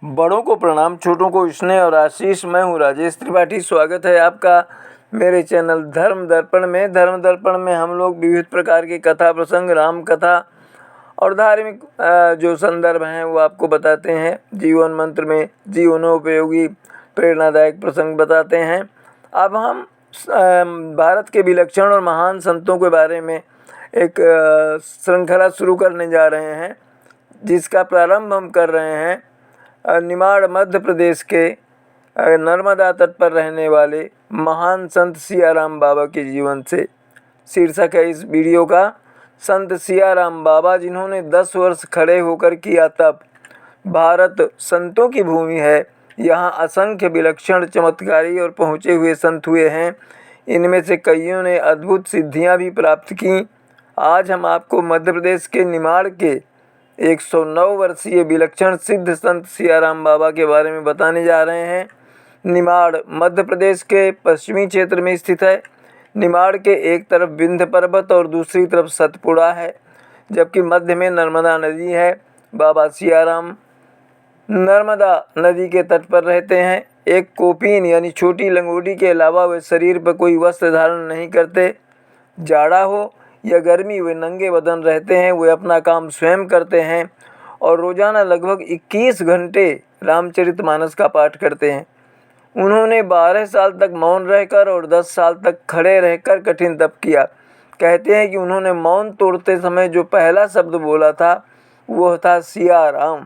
बड़ों को प्रणाम, छोटों को स्नेह और आशीष। मैं हूँ राजेश त्रिपाठी। स्वागत है आपका मेरे चैनल धर्म दर्पण में। धर्म दर्पण में हम लोग विविध प्रकार के कथा प्रसंग, राम कथा और धार्मिक जो संदर्भ हैं वो आपको बताते हैं। जीवन मंत्र में जीवनोपयोगी प्रेरणादायक प्रसंग बताते हैं। अब हम भारत के विलक्षण और महान संतों के बारे में एक श्रृंखला शुरू करने जा रहे हैं, जिसका प्रारंभ हम कर रहे हैं निमाड़ मध्य प्रदेश के नर्मदा तट पर रहने वाले महान संत सियाराम बाबा के जीवन से। शीर्षक है इस वीडियो का संत सियाराम बाबा, जिन्होंने 10 वर्ष खड़े होकर किया तप। भारत संतों की भूमि है। यहाँ असंख्य विलक्षण, चमत्कारी और पहुँचे हुए संत हुए हैं। इनमें से कईयों ने अद्भुत सिद्धियाँ भी प्राप्त की। आज हम आपको मध्य प्रदेश के निमाड़ के 109 वर्षीय विलक्षण सिद्ध संत सियाराम बाबा के बारे में बताने जा रहे हैं। निमाड़ मध्य प्रदेश के पश्चिमी क्षेत्र में स्थित है। निमाड़ के एक तरफ विंध्य पर्वत और दूसरी तरफ सतपुड़ा है, जबकि मध्य में नर्मदा नदी है। बाबा सियाराम नर्मदा नदी के तट पर रहते हैं। एक कोपीन यानी छोटी लंगोटी के अलावा वे शरीर पर कोई वस्त्र धारण नहीं करते। जाड़ा हो या गर्मी, वे नंगे बदन रहते हैं। वे अपना काम स्वयं करते हैं और रोज़ाना लगभग 21 घंटे रामचरितमानस का पाठ करते हैं। उन्होंने 12 साल तक मौन रहकर और 10 साल तक खड़े रहकर कठिन तप किया। कहते हैं कि उन्होंने मौन तोड़ते समय जो पहला शब्द बोला था वह था सियाराम।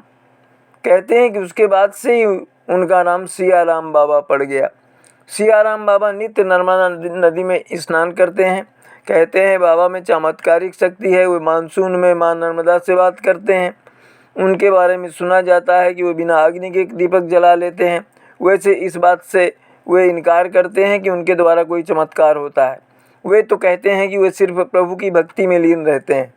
कहते हैं कि उसके बाद से ही उनका नाम सियाराम बाबा पड़ गया। सियाराम बाबा नित्य नर्मदा नदी में स्नान करते हैं। कहते हैं बाबा में चमत्कारिक शक्ति है। वे मानसून में मां नर्मदा से बात करते हैं। उनके बारे में सुना जाता है कि वे बिना अग्नि के दीपक जला लेते हैं। वैसे इस बात से वे इनकार करते हैं कि उनके द्वारा कोई चमत्कार होता है। वे तो कहते हैं कि वे सिर्फ प्रभु की भक्ति में लीन रहते हैं।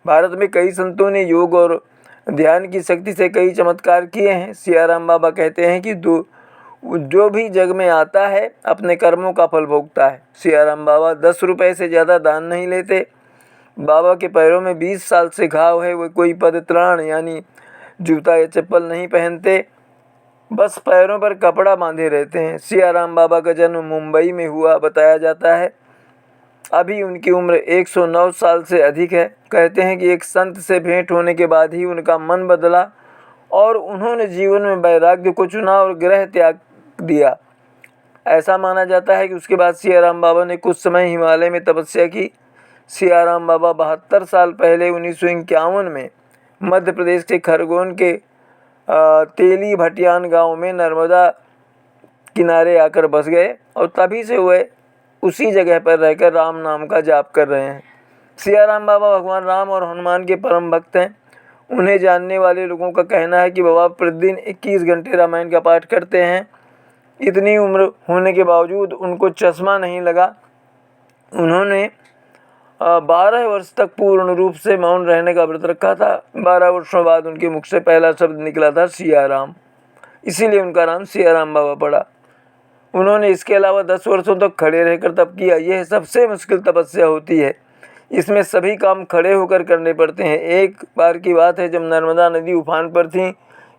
भारत में कई संतों ने योग और ध्यान की शक्ति से कई चमत्कार किए हैं। सियाराम बाबा कहते हैं कि जो भी जग में आता है अपने कर्मों का फल भोगता है। सियाराम बाबा 10 रुपये से ज़्यादा दान नहीं लेते। बाबा के पैरों में 20 साल से घाव है। वे कोई पदत्राण यानी जूता या चप्पल नहीं पहनते, बस पैरों पर कपड़ा बांधे रहते हैं। सियाराम बाबा का जन्म मुंबई में हुआ बताया जाता है। अभी उनकी उम्र 109 साल से अधिक है। कहते हैं कि एक संत से भेंट होने के बाद ही उनका मन बदला और उन्होंने जीवन में वैराग्य को चुना और गृह त्याग दिया। ऐसा माना जाता है कि उसके बाद सियाराम बाबा ने कुछ समय हिमालय में तपस्या की। सियाराम बाबा 72 साल पहले 1951 में मध्य प्रदेश के खरगोन के तेली भटियान गांव में नर्मदा किनारे आकर बस गए और तभी से वे उसी जगह पर रहकर राम नाम का जाप कर रहे हैं। सियाराम बाबा भगवान राम और हनुमान के परम भक्त हैं। उन्हें जानने वाले लोगों का कहना है कि बाबा प्रतिदिन 21 घंटे रामायण का पाठ करते हैं। इतनी उम्र होने के बावजूद उनको चश्मा नहीं लगा। उन्होंने 12 वर्ष तक पूर्ण रूप से मौन रहने का व्रत रखा था। 12 वर्षों बाद उनके मुख से पहला शब्द निकला था सियाराम, इसीलिए उनका नाम सियाराम बाबा पड़ा। उन्होंने इसके अलावा 10 वर्षों तक खड़े रहकर तप किया। यह सबसे मुश्किल तपस्या होती है। इसमें सभी काम खड़े होकर करने पड़ते हैं। एक बार की बात है, जब नर्मदा नदी उफान पर थी,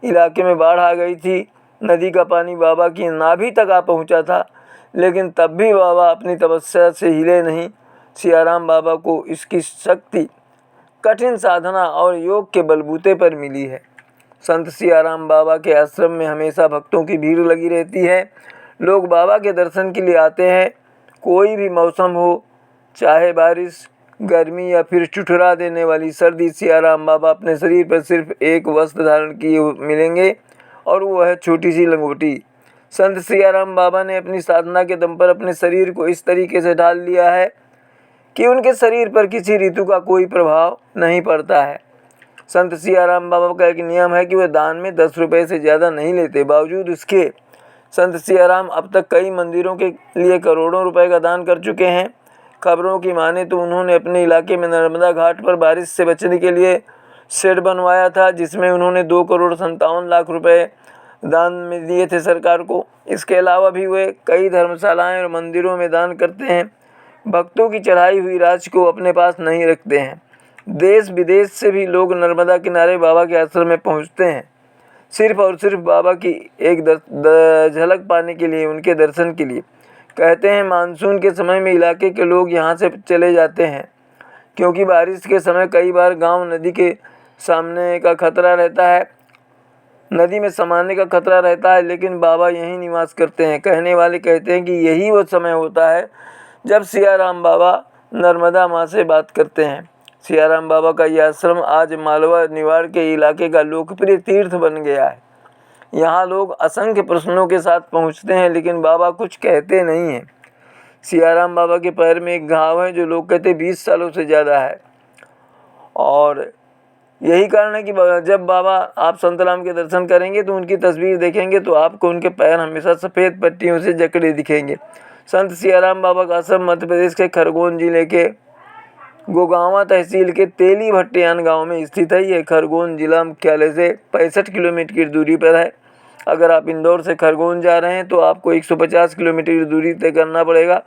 इलाके में बाढ़ आ गई थी। नदी का पानी बाबा की नाभि तक आ पहुंचा था, लेकिन तब भी बाबा अपनी तपस्या से हिले नहीं। सियाराम बाबा को इसकी शक्ति कठिन साधना और योग के बलबूते पर मिली है। संत सियाराम बाबा के आश्रम में हमेशा भक्तों की भीड़ लगी रहती है। लोग बाबा के दर्शन के लिए आते हैं। कोई भी मौसम हो, चाहे बारिश, गर्मी या फिर ठुठुरा देने वाली सर्दी, सियाराम बाबा अपने शरीर पर सिर्फ एक वस्त्र धारण किए मिलेंगे और वो है छोटी सी लंगोटी। संत सियाराम बाबा ने अपनी साधना के दम पर अपने शरीर को इस तरीके से ढाल लिया है कि उनके शरीर पर किसी ऋतु का कोई प्रभाव नहीं पड़ता है। संत सियाराम बाबा का एक नियम है कि वे दान में 10 रुपये से ज़्यादा नहीं लेते। बावजूद उसके संत सियाराम अब तक कई मंदिरों के लिए करोड़ों रुपए का दान कर चुके हैं। खबरों की माने तो उन्होंने अपने इलाके में नर्मदा घाट पर बारिश से बचने के लिए शेड बनवाया था, जिसमें उन्होंने 2,57,00,000 रुपये दान में दिए थे सरकार को। इसके अलावा भी वे कई धर्मशालाएं और मंदिरों में दान करते हैं। भक्तों की चढ़ाई हुई राशि को अपने पास नहीं रखते हैं। देश विदेश से भी लोग नर्मदा किनारे बाबा के आश्रम में पहुंचते हैं। सिर्फ और सिर्फ बाबा की एक झलक पाने के लिए, उनके दर्शन के लिए। कहते हैं मानसून के समय में इलाके के लोग यहाँ से चले जाते हैं, क्योंकि बारिश के समय कई बार गांव नदी के सामने का खतरा रहता है, नदी में समाने का खतरा रहता है, लेकिन बाबा यहीं निवास करते हैं। कहने वाले कहते हैं कि यही वो समय होता है जब सियाराम बाबा नर्मदा माँ से बात करते हैं। सियाराम बाबा का यह आश्रम आज मालवा निवाड़ के इलाके का लोकप्रिय तीर्थ बन गया है। यहाँ लोग असंख्य प्रश्नों के साथ पहुँचते हैं, लेकिन बाबा कुछ कहते नहीं हैं। सियाराम बाबा के पैर में एक घाव है जो लोग कहते 20 सालों से ज़्यादा है, और यही कारण है कि जब बाबा आप संतराम के दर्शन करेंगे तो उनकी तस्वीर देखेंगे तो आपको उनके पैर हमेशा सफ़ेद पट्टियों से जकड़े दिखेंगे। संत सियाराम बाबा का आश्रम मध्य प्रदेश के खरगोन जिले के गोगांवा तहसील के तेली भट्टियान गांव में स्थित है। ये खरगोन जिला मुख्यालय से 65 किलोमीटर की दूरी पर है। अगर आप इंदौर से खरगोन जा रहे हैं तो आपको 150 किलोमीटर की दूरी तय करना पड़ेगा।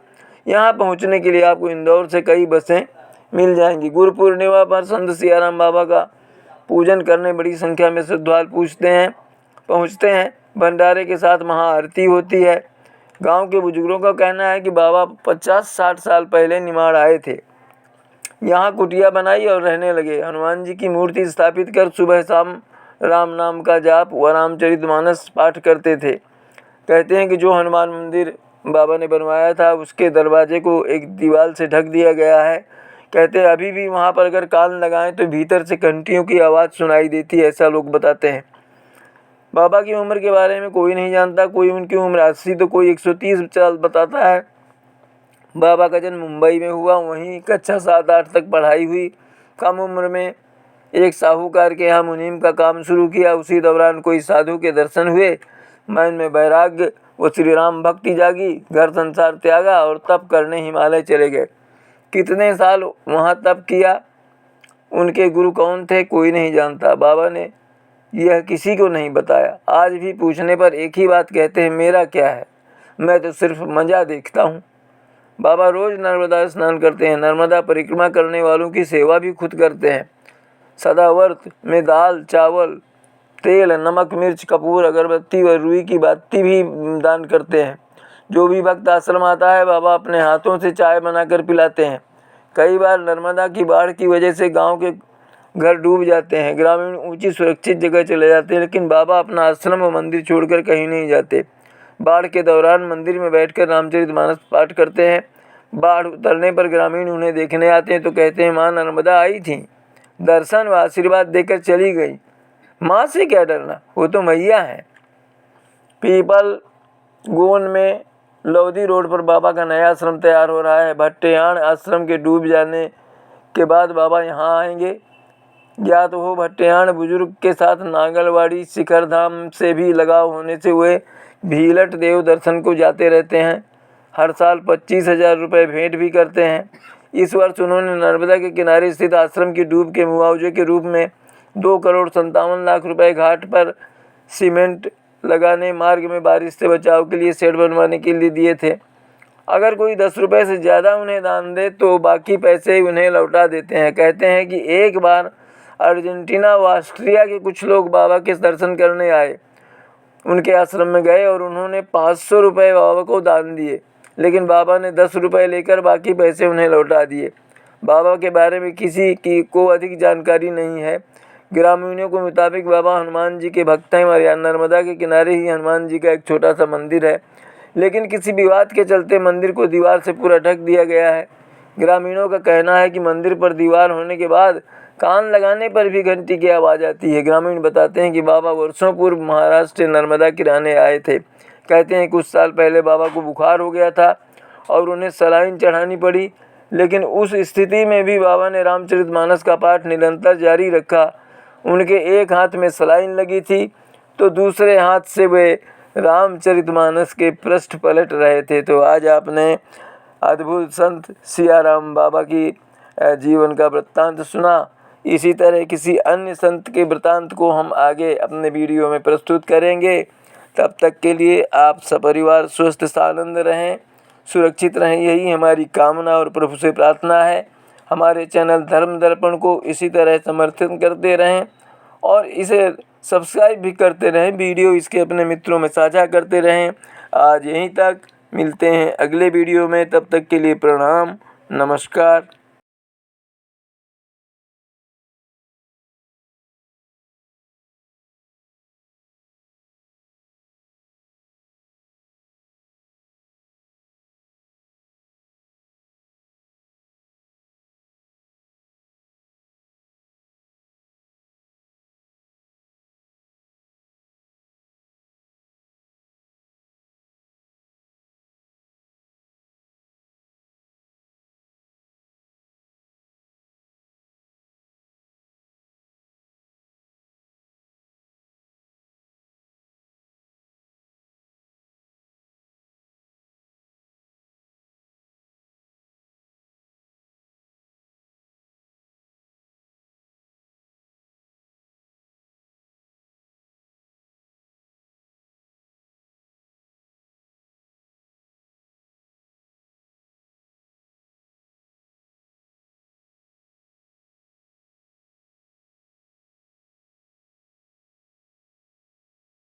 यहाँ पहुँचने के लिए आपको इंदौर से कई बसें मिल जाएंगी। गुरु पूर्णिमा पर संत सियाराम बाबा का पूजन करने बड़ी संख्या में श्रद्धालु पहुँचते हैं। भंडारे के साथ महाआरती होती है। गांव के बुजुर्गों का कहना है कि बाबा 50-60 साल पहले निमाड़ आए थे, यहाँ कुटिया बनाई और रहने लगे। हनुमान जी की मूर्ति स्थापित कर सुबह शाम राम नाम का जाप व रामचरितमानस पाठ करते थे। कहते हैं कि जो हनुमान मंदिर बाबा ने बनवाया था उसके दरवाजे को एक दीवार से ढक दिया गया है। कहते हैं अभी भी वहाँ पर अगर कान लगाएं तो भीतर से घंटियों की आवाज़ सुनाई देती है, ऐसा लोग बताते हैं। बाबा की उम्र के बारे में कोई नहीं जानता। कोई उनकी उम्र 80 तो कोई 130 साल बताता है। बाबा का जन्म मुंबई में हुआ, वहीं कक्षा 7-8 तक पढ़ाई हुई। कम उम्र में एक साहूकार के यहाँ मुनीम का काम शुरू किया। उसी दौरान कोई साधु के दर्शन हुए, मन में वैराग्य व श्री राम भक्ति जागी, घर संसार त्यागा और तप करने हिमालय चले गए। कितने साल वहाँ तप किया, उनके गुरु कौन थे, कोई नहीं जानता। बाबा ने यह किसी को नहीं बताया। आज भी पूछने पर एक ही बात कहते हैं, मेरा क्या है, मैं तो सिर्फ मज़ा देखता हूँ। बाबा रोज़ नर्मदा स्नान करते हैं। नर्मदा परिक्रमा करने वालों की सेवा भी खुद करते हैं। सदाव्रत में दाल चावल तेल नमक मिर्च कपूर अगरबत्ती व रुई की बाती भी दान करते हैं। जो भी भक्त आश्रम आता है बाबा अपने हाथों से चाय बनाकर पिलाते हैं। कई बार नर्मदा की बाढ़ की वजह से गांव के घर डूब जाते हैं। ग्रामीण ऊंची सुरक्षित जगह चले जाते हैं, लेकिन बाबा अपना आश्रम व मंदिर छोड़कर कहीं नहीं जाते। बाढ़ के दौरान मंदिर में बैठकर रामचरितमानस पाठ करते हैं। बाढ़ उतरने पर ग्रामीण उन्हें देखने आते हैं तो कहते हैं माँ नर्मदा आई थी, दर्शन व आशीर्वाद देकर चली गई। माँ से क्या डरना, वो तो मैया है। पीपल गोन में लोधी रोड पर बाबा का नया आश्रम तैयार हो रहा है। भट्टियाण आश्रम के डूब जाने के बाद बाबा यहाँ आएंगे। ज्ञात हो भट्टियाण बुजुर्ग के साथ नागलवाड़ी शिखर धाम से भी लगाव होने से वे भीलट देव दर्शन को जाते रहते हैं। हर साल 25,000 रुपये भेंट भी करते हैं। इस वर्ष उन्होंने नर्मदा के किनारे स्थित आश्रम की डूब के मुआवजे के रूप में 2,57,00,000 रुपये घाट पर सीमेंट लगाने, मार्ग में बारिश से बचाव के लिए शेड बनवाने के लिए दिए थे। अगर कोई 10 रुपये से ज़्यादा उन्हें दान दे तो बाकी पैसे उन्हें लौटा देते हैं। कहते हैं कि एक बार अर्जेंटीना व ऑस्ट्रिया के कुछ लोग बाबा के दर्शन करने आए, उनके आश्रम में गए और उन्होंने 500 रुपये बाबा को दान दिए, लेकिन बाबा ने 10 रुपये लेकर बाकी पैसे उन्हें लौटा दिए। बाबा के बारे में किसी की को अधिक जानकारी नहीं है। ग्रामीणों के मुताबिक बाबा हनुमान जी के भक्त हैं और नर्मदा के किनारे ही हनुमान जी का एक छोटा सा मंदिर है, लेकिन किसी विवाद के चलते मंदिर को दीवार से पूरा ढक दिया गया है। ग्रामीणों का कहना है कि मंदिर पर दीवार होने के बाद कान लगाने पर भी घंटी की आवाज़ आती है। ग्रामीण बताते हैं कि बाबा वर्षों पूर्व महाराष्ट्र नर्मदा किराने आए थे। कहते हैं कुछ साल पहले बाबा को बुखार हो गया था और उन्हें सलाइन चढ़ानी पड़ी, लेकिन उस स्थिति में भी बाबा ने रामचरितमानस का पाठ निरंतर जारी रखा। उनके एक हाथ में सलाइन लगी थी तो दूसरे हाथ से वे रामचरितमानस के पृष्ठ पलट रहे थे। तो आज आपने अद्भुत संत सियाराम बाबा की जीवन का वृत्तांत सुना। इसी तरह किसी अन्य संत के वृत्तांत को हम आगे अपने वीडियो में प्रस्तुत करेंगे। तब तक के लिए आप सपरिवार स्वस्थ सानंद रहें, सुरक्षित रहें, यही हमारी कामना और प्रभु से प्रार्थना है। हमारे चैनल धर्म दर्पण को इसी तरह समर्थन करते रहें और इसे सब्सक्राइब भी करते रहें, वीडियो इसके अपने मित्रों में साझा करते रहें। आज यहीं तक, मिलते हैं अगले वीडियो में, तब तक के लिए प्रणाम, नमस्कार।